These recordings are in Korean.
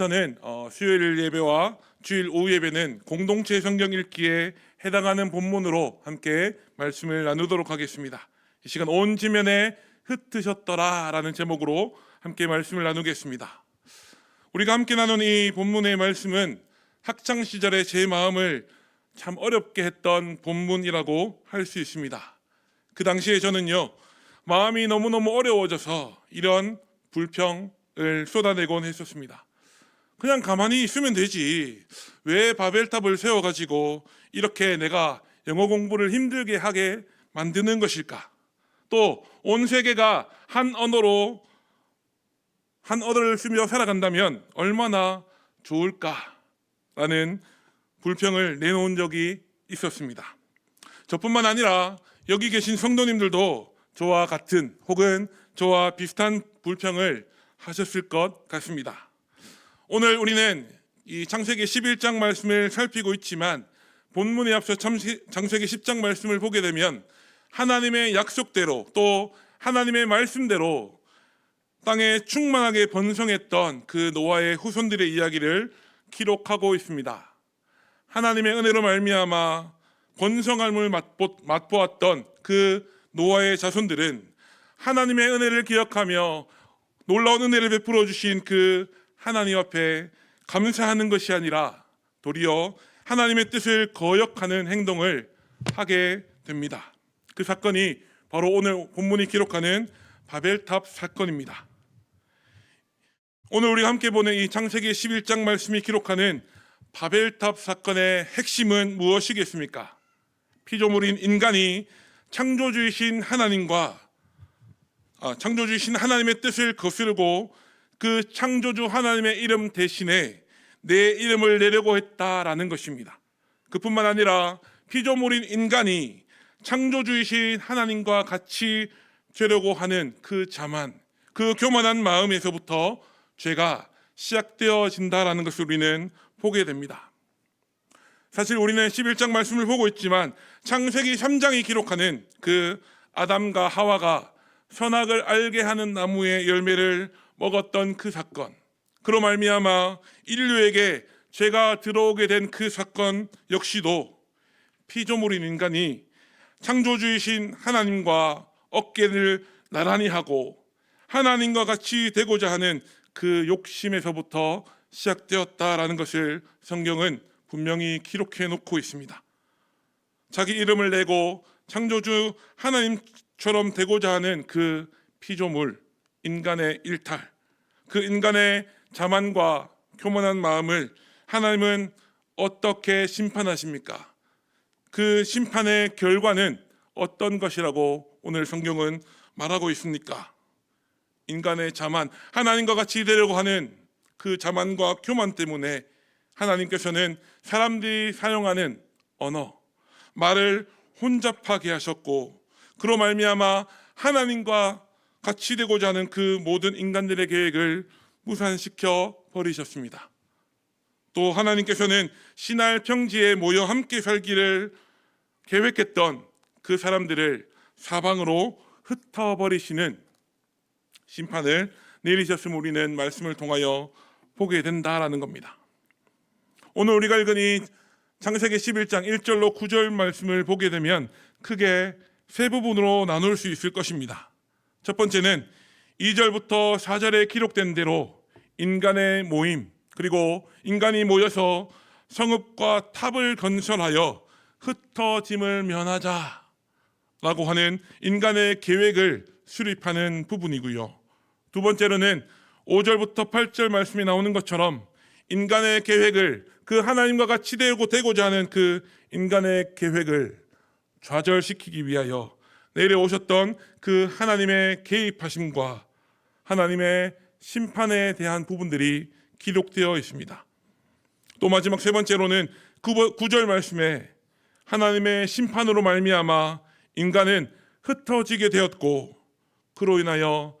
저는 수요일 예배와 주일 오후 예배는 공동체 성경 읽기에 해당하는 본문으로 함께 말씀을 나누도록 하겠습니다. 이 시간 온 지면에 흩으셨더라 라는 제목으로 함께 말씀을 나누겠습니다. 우리가 함께 나눈 이 본문의 말씀은 학창 시절에 제 마음을 참 어렵게 했던 본문이라고 할 수 있습니다. 그 당시에 저는요, 마음이 너무너무 어려워져서 이런 불평을 쏟아내곤 했었습니다. 그냥 가만히 있으면 되지, 왜 바벨탑을 세워가지고 이렇게 내가 영어 공부를 힘들게 하게 만드는 것일까? 또 온 세계가 한 언어를 쓰며 살아간다면 얼마나 좋을까라는 불평을 내놓은 적이 있었습니다. 저뿐만 아니라 여기 계신 성도님들도 저와 같은 혹은 저와 비슷한 불평을 하셨을 것 같습니다. 오늘 우리는 이 창세기 11장 말씀을 살피고 있지만 본문에 앞서 창세기 10장 말씀을 보게 되면 하나님의 약속대로 또 하나님의 말씀대로 땅에 충만하게 번성했던 그 노아의 후손들의 이야기를 기록하고 있습니다. 하나님의 은혜로 말미암아 번성함을 맛보았던 그 노아의 자손들은 하나님의 은혜를 기억하며 놀라운 은혜를 베풀어 주신 그 하나님 앞에 감사하는 것이 아니라 도리어 하나님의 뜻을 거역하는 행동을 하게 됩니다. 그 사건이 바로 오늘 본문이 기록하는 바벨탑 사건입니다. 오늘 우리가 함께 보는 이 창세기 11장 말씀이 기록하는 바벨탑 사건의 핵심은 무엇이겠습니까? 피조물인 인간이 창조주이신 하나님의 뜻을 거스르고 그 창조주 하나님의 이름 대신에 내 이름을 내려고 했다라는 것입니다. 그뿐만 아니라 피조물인 인간이 창조주이신 하나님과 같이 되려고 하는 그 자만, 그 교만한 마음에서부터 죄가 시작되어진다라는 것을 우리는 보게 됩니다. 사실 우리는 11장 말씀을 보고 있지만 창세기 3장이 기록하는 그 아담과 하와가 선악을 알게 하는 나무의 열매를 먹었던 그 사건, 그로 말미암아 인류에게 죄가 들어오게 된 그 사건 역시도 피조물인 인간이 창조주이신 하나님과 어깨를 나란히 하고 하나님과 같이 되고자 하는 그 욕심에서부터 시작되었다라는 것을 성경은 분명히 기록해 놓고 있습니다. 자기 이름을 내고 창조주 하나님처럼 되고자 하는 그 피조물, 인간의 일탈, 그 인간의 자만과 교만한 마음을 하나님은 어떻게 심판하십니까? 그 심판의 결과는 어떤 것이라고 오늘 성경은 말하고 있습니까? 인간의 자만, 하나님과 같이 되려고 하는 그 자만과 교만 때문에 하나님께서는 사람들이 사용하는 언어, 말을 혼잡하게 하셨고, 그로 말미암아 하나님과 같이 되고자 하는 그 모든 인간들의 계획을 무산시켜 버리셨습니다. 또 하나님께서는 시날 평지에 모여 함께 살기를 계획했던 그 사람들을 사방으로 흩어버리시는 심판을 내리셨음을 우리는 말씀을 통하여 보게 된다라는 겁니다. 오늘 우리가 읽은 이 창세기 11장 1절로 9절 말씀을 보게 되면 크게 세 부분으로 나눌 수 있을 것입니다. 첫 번째는 2절부터 4절에 기록된 대로 인간의 모임, 그리고 인간이 모여서 성읍과 탑을 건설하여 흩어짐을 면하자라고 하는 인간의 계획을 수립하는 부분이고요. 두 번째로는 5절부터 8절 말씀이 나오는 것처럼 인간의 계획을, 그 하나님과 같이 되고자 하는 그 인간의 계획을 좌절시키기 위하여 내려오셨던 그 하나님의 개입하심과 하나님의 심판에 대한 부분들이 기록되어 있습니다. 또 마지막 세 번째로는 9절 말씀에 하나님의 심판으로 말미암아 인간은 흩어지게 되었고, 그로 인하여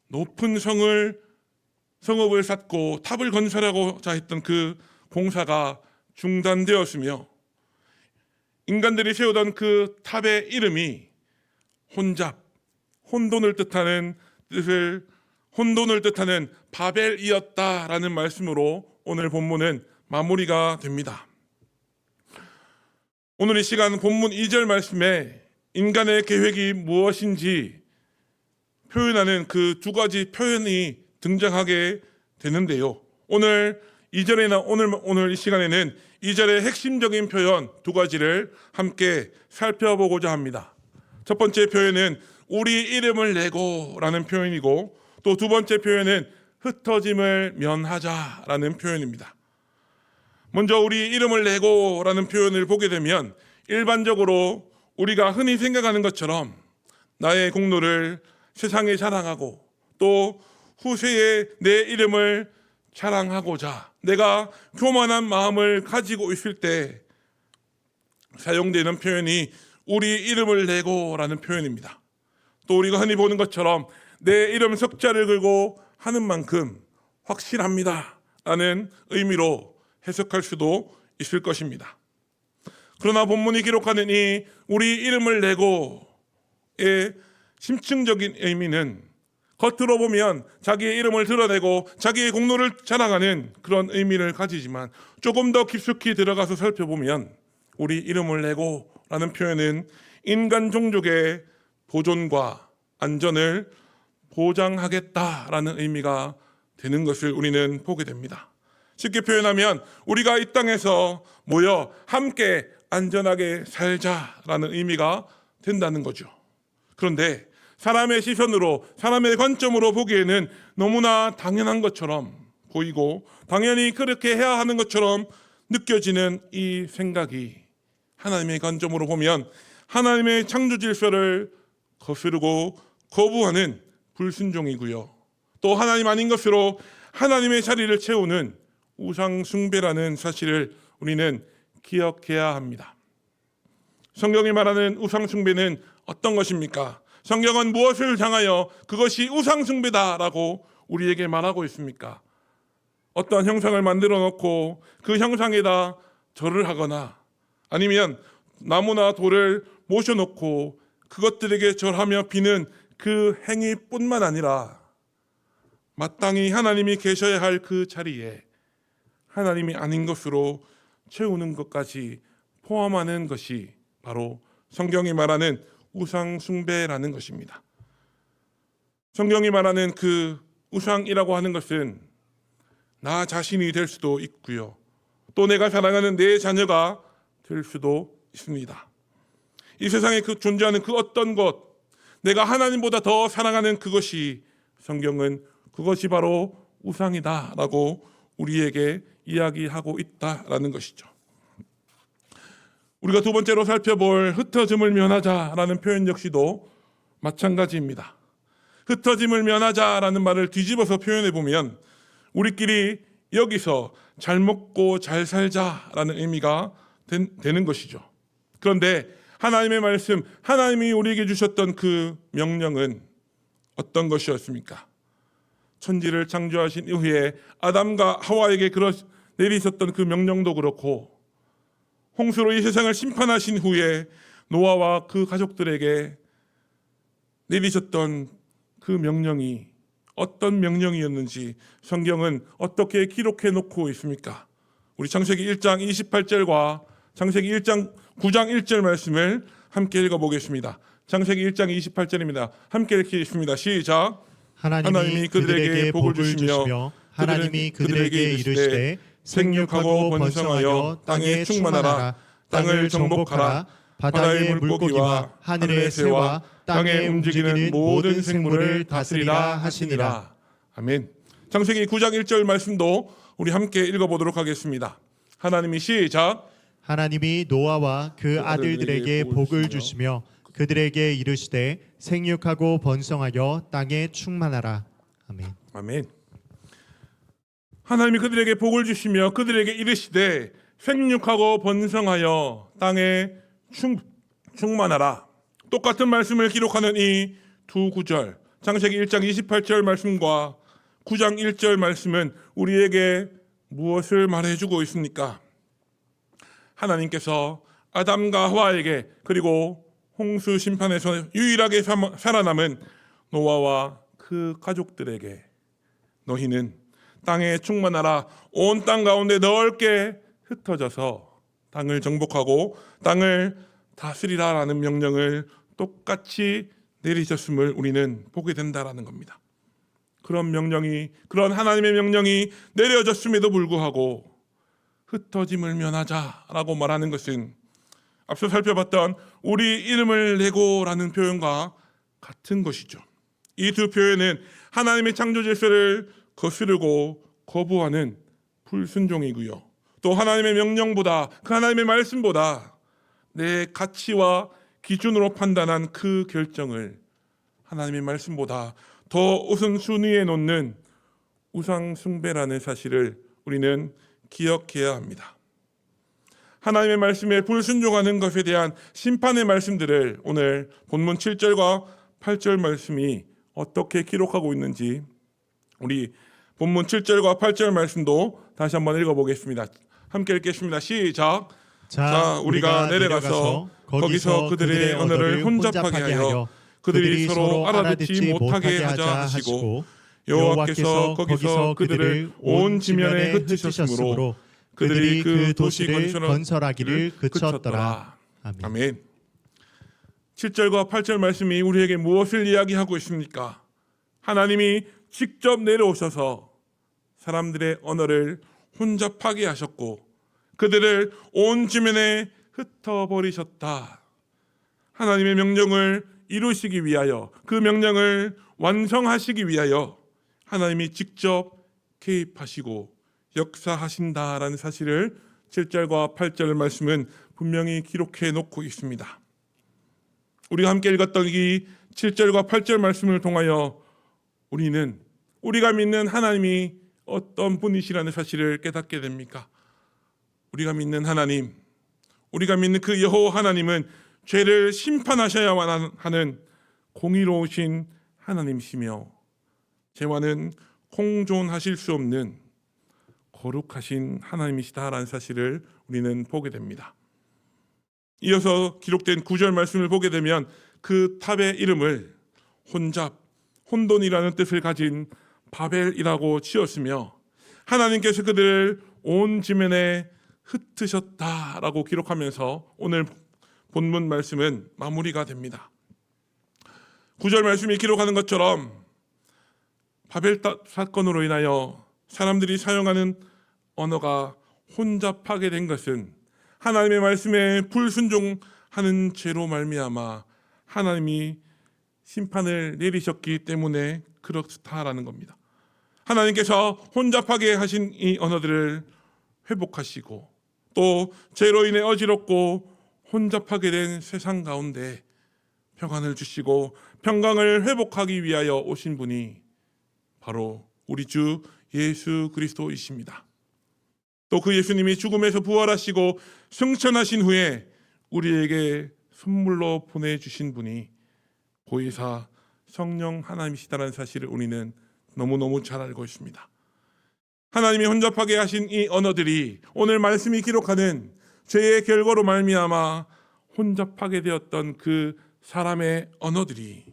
높은 성읍을 쌓고 탑을 건설하고자 했던 그 공사가 중단되었으며, 인간들이 세우던 그 탑의 이름이 혼잡, 혼돈을 뜻하는 뜻을 혼돈을 뜻하는 바벨이었다라는 말씀으로 오늘 본문은 마무리가 됩니다. 오늘 이 시간 본문 2절 말씀에 인간의 계획이 무엇인지 표현하는 그 두 가지 표현이 등장하게 되는데요. 오늘 이 시간에는 2절의 핵심적인 표현 두 가지를 함께 살펴보고자 합니다. 첫 번째 표현은 우리 이름을 내고라는 표현이고, 또 두 번째 표현은 흩어짐을 면하자라는 표현입니다. 먼저 우리 이름을 내고라는 표현을 보게 되면 일반적으로 우리가 흔히 생각하는 것처럼 나의 공로를 세상에 자랑하고 또 후세에 내 이름을 자랑하고자 내가 교만한 마음을 가지고 있을 때 사용되는 표현이 우리 이름을 내고라는 표현입니다. 또 우리가 흔히 보는 것처럼 내 이름 석자를 걸고 하는 만큼 확실합니다 라는 의미로 해석할 수도 있을 것입니다. 그러나 본문이 기록하는 이 우리 이름을 내고의 심층적인 의미는 겉으로 보면 자기의 이름을 드러내고 자기의 공로를 자랑하는 그런 의미를 가지지만 조금 더 깊숙이 들어가서 살펴보면 우리 이름을 내고라는 표현은 인간 종족의 보존과 안전을 보장하겠다라는 의미가 되는 것을 우리는 보게 됩니다. 쉽게 표현하면 우리가 이 땅에서 모여 함께 안전하게 살자라는 의미가 된다는 거죠. 그런데 사람의 시선으로, 사람의 관점으로 보기에는 너무나 당연한 것처럼 보이고 당연히 그렇게 해야 하는 것처럼 느껴지는 이 생각이 하나님의 관점으로 보면 하나님의 창조 질서를 거스르고 거부하는 불순종이고요. 또 하나님 아닌 것으로 하나님의 자리를 채우는 우상 숭배라는 사실을 우리는 기억해야 합니다. 성경이 말하는 우상 숭배는 어떤 것입니까? 성경은 무엇을 향하여 그것이 우상 숭배다라고 우리에게 말하고 있습니까? 어떠한 형상을 만들어 놓고 그 형상에다 절을 하거나 아니면 나무나 돌을 모셔놓고 그것들에게 절하며 비는 그 행위뿐만 아니라 마땅히 하나님이 계셔야 할 그 자리에 하나님이 아닌 것으로 채우는 것까지 포함하는 것이 바로 성경이 말하는 우상 숭배라는 것입니다. 성경이 말하는 그 우상이라고 하는 것은 나 자신이 될 수도 있고요. 또 내가 사랑하는 내 자녀가 될 수도 있습니다. 이 세상에 존재하는 그 어떤 것, 내가 하나님보다 더 사랑하는 그것이 성경은 그것이 바로 우상이다라고 우리에게 이야기하고 있다라는 것이죠. 우리가 두 번째로 살펴볼 흩어짐을 면하자라는 표현 역시도 마찬가지입니다. 흩어짐을 면하자라는 말을 뒤집어서 표현해 보면 우리끼리 여기서 잘 먹고 잘 살자라는 의미가 되는 것이죠. 그런데 하나님의 말씀, 하나님이 우리에게 주셨던 그 명령은 어떤 것이었습니까? 천지를 창조하신 이후에 아담과 하와에게 내리셨던 그 명령도 그렇고 홍수로 이 세상을 심판하신 후에 노아와 그 가족들에게 내리셨던 그 명령이 어떤 명령이었는지 성경은 어떻게 기록해 놓고 있습니까? 우리 창세기 1장 28절과 창세기 9장 1절 말씀을 함께 읽어보겠습니다. 창세기 1장 28절입니다. 함께 읽겠습니다. 시작. 하나님이 그들에게 복을 주시며 하나님이 그들에게 이르시되 생육하고 번성하여 땅에 충만하라. 땅을 정복하라. 바다의 물고기와 하늘의 새와 땅에 움직이는 모든 생물을 다스리라 하시니라. 아멘. 창세기 9장 1절 말씀도 우리 함께 읽어보도록 하겠습니다. 하나님이 시작. 하나님이 노아와 그 아들들에게 복을 주시며 그들에게 이르시되 생육하고 번성하여 땅에 충만하라. 아멘. 아멘. 하나님이 그들에게 복을 주시며 그들에게 이르시되 생육하고 번성하여 땅에 충만하라. 똑같은 말씀을 기록하는 이 두 구절, 창세기 1장 28절 말씀과 9장 1절 말씀은 우리에게 무엇을 말해주고 있습니까? 하나님께서 아담과 하와에게 그리고 홍수 심판에서 유일하게 살아남은 노아와 그 가족들에게 너희는 땅에 충만하라. 온 땅 가운데 넓게 흩어져서 땅을 정복하고 땅을 다스리라라는 명령을 똑같이 내리셨음을 우리는 보게 된다라는 겁니다. 그런 하나님의 명령이 내려졌음에도 불구하고 흩어짐을 면하자라고 말하는 것은 앞서 살펴봤던 우리 이름을 내고라는 표현과 같은 것이죠. 이 두 표현은 하나님의 창조 질서를 거스르고 거부하는 불순종이고요. 또 하나님의 명령보다, 그 하나님의 말씀보다 내 가치와 기준으로 판단한 그 결정을 하나님의 말씀보다 더 우선순위에 놓는 우상 숭배라는 사실을 우리는 기억해야 합니다. 하나님의 말씀에 불순종하는 것에 대한 심판의 말씀들을 오늘 본문 7절과 8절 말씀이 어떻게 기록하고 있는지 우리 본문 7절과 8절 말씀도 다시 한번 읽어보겠습니다. 함께 읽겠습니다. 시작. 자, 우리가 내려가서 거기서 그들의 언어를 혼잡하게 하여 그들이 서로 알아듣지 못하게 하자 하시고, 여호와께서 거기서 그들을 온 지면에 흩으셨으므로 그들이 그 도시 건설하기를 그쳤더라. 아멘. 7절과 8절 말씀이 우리에게 무엇을 이야기하고 있습니까? 하나님이 직접 내려오셔서 사람들의 언어를 혼잡하게 하셨고 그들을 온 지면에 흩어버리셨다. 하나님의 명령을 이루시기 위하여, 그 명령을 완성하시기 위하여 하나님이 직접 개입하시고 역사하신다라는 사실을 7절과 8절 말씀은 분명히 기록해 놓고 있습니다. 우리가 함께 읽었던 이 7절과 8절 말씀을 통하여 우리가 믿는 하나님이 어떤 분이시라는 사실을 깨닫게 됩니까? 우리가 믿는 하나님, 우리가 믿는 그 여호와 하나님은 죄를 심판하셔야만 하는 공의로우신 하나님이시며 죄와는 공존하실 수 없는 거룩하신 하나님이시다라는 사실을 우리는 보게 됩니다. 이어서 기록된 9절 말씀을 보게 되면 그 탑의 이름을 혼돈이라는 뜻을 가진 바벨이라고 지었으며 하나님께서 그들을 온 지면에 흩으셨다라고 기록하면서 오늘 본문 말씀은 마무리가 됩니다. 9절 말씀이 기록하는 것처럼 바벨 사건으로 인하여 사람들이 사용하는 언어가 혼잡하게 된 것은 하나님의 말씀에 불순종하는 죄로 말미암아 하나님이 심판을 내리셨기 때문에 그렇다라는 겁니다. 하나님께서 혼잡하게 하신 이 언어들을 회복하시고 또 죄로 인해 어지럽고 혼잡하게 된 세상 가운데 평안을 주시고 평강을 회복하기 위하여 오신 분이 바로 우리 주 예수 그리스도이십니다. 또 그 예수님이 죽음에서 부활하시고 승천하신 후에 우리에게 선물로 보내주신 분이 보혜사 성령 하나님이시다라는 사실을 우리는 너무너무 잘 알고 있습니다. 하나님이 혼잡하게 하신 이 언어들이 오늘 말씀이 기록하는 죄의 결과로 말미암아 혼잡하게 되었던 그 사람의 언어들이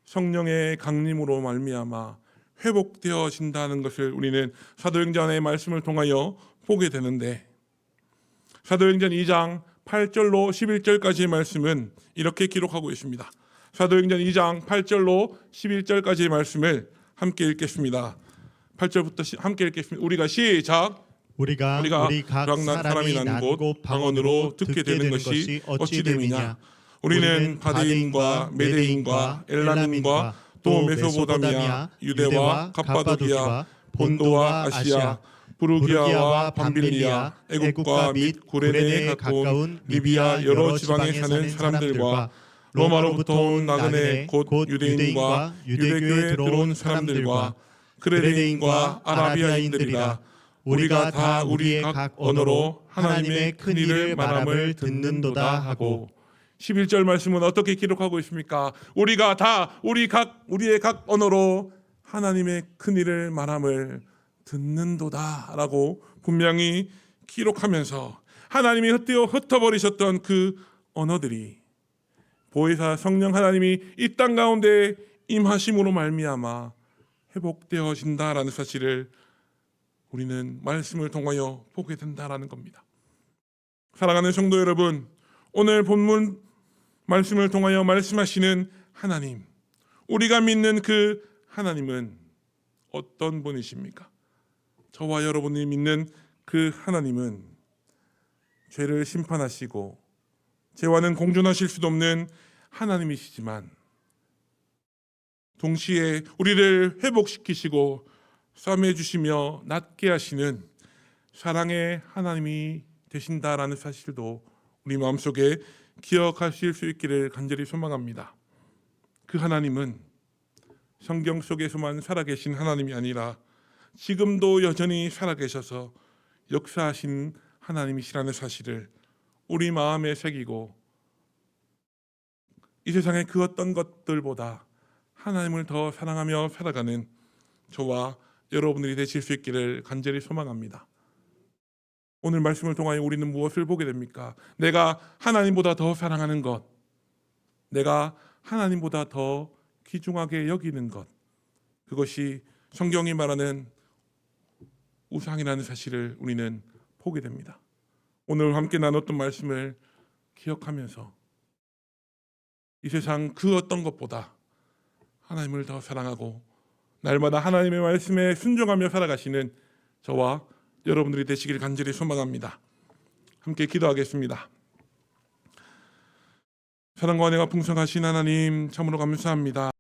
성령의 강림으로 말미암아 회복되어진다는 것을 우리는 사도행전의 말씀을 통하여 보게 되는데, 사도행전 2장 8절로 11절까지의 말씀은 이렇게 기록하고 있습니다. 사도행전 2장 8절로 11절까지의 말씀을 함께 읽겠습니다. 8절부터 함께 읽겠습니다. 우리가 시작. 우리가 각 사람이 난 곳 방언으로 듣게 되는 것이 어찌 됨이냐. 우리는 바데인과 메데인과 엘람인과 또 메소포타미아, 유대와 갑바도기아, 본도와 아시아, 부르기아와 밤빌리아, 애국과 및 구레네에 가까운 리비아 여러 지방에 사는 사람들과 로마로부터 온 나그네 곧 유대인과 유대교에 들어온 사람들과 그레네인과 아라비아인들이라. 우리가 다 우리의 각 언어로 하나님의 큰 일을 말함을 듣는도다 하고, 11절 말씀은 어떻게 기록하고 있습니까? 우리가 다 우리의 각 언어로 하나님의 큰 일을 말함을 듣는도다 라고 분명히 기록하면서 하나님이 흩어버리셨던 그 언어들이 보혜사 성령 하나님이 이 땅 가운데 임하심으로 말미암아 회복되어진다라는 사실을 우리는 말씀을 통하여 보게 된다라는 겁니다. 사랑하는 성도 여러분, 오늘 본문 말씀을 통하여 말씀하시는 하나님, 우리가 믿는 그 하나님은 어떤 분이십니까? 저와 여러분이 믿는 그 하나님은 죄를 심판하시고 죄와는 공존하실 수도 없는 하나님이시지만 동시에 우리를 회복시키시고 싸매주시며 낫게 하시는 사랑의 하나님이 되신다라는 사실도 우리 마음속에 기억하실 수 있기를 간절히 소망합니다. 그 하나님은 성경 속에서만 살아계신 하나님이 아니라 지금도 여전히 살아계셔서 역사하신 하나님이시라는 사실을 우리 마음에 새기고 이 세상의 그 어떤 것들보다 하나님을 더 사랑하며 살아가는 저와 여러분들이 되실 수 있기를 간절히 소망합니다. 오늘 말씀을 통하여 우리는 무엇을 보게 됩니까? 내가 하나님보다 더 사랑하는 것, 내가 하나님보다 더 귀중하게 여기는 것, 그것이 성경이 말하는 우상이라는 사실을 우리는 보게 됩니다. 오늘 함께 나눴던 말씀을 기억하면서 이 세상 그 어떤 것보다 하나님을 더 사랑하고 날마다 하나님의 말씀에 순종하며 살아가시는 저와 여러분들이 되시길 간절히 소망합니다. 함께 기도하겠습니다. 사랑과 은혜가 풍성하신 하나님, 참으로 감사합니다.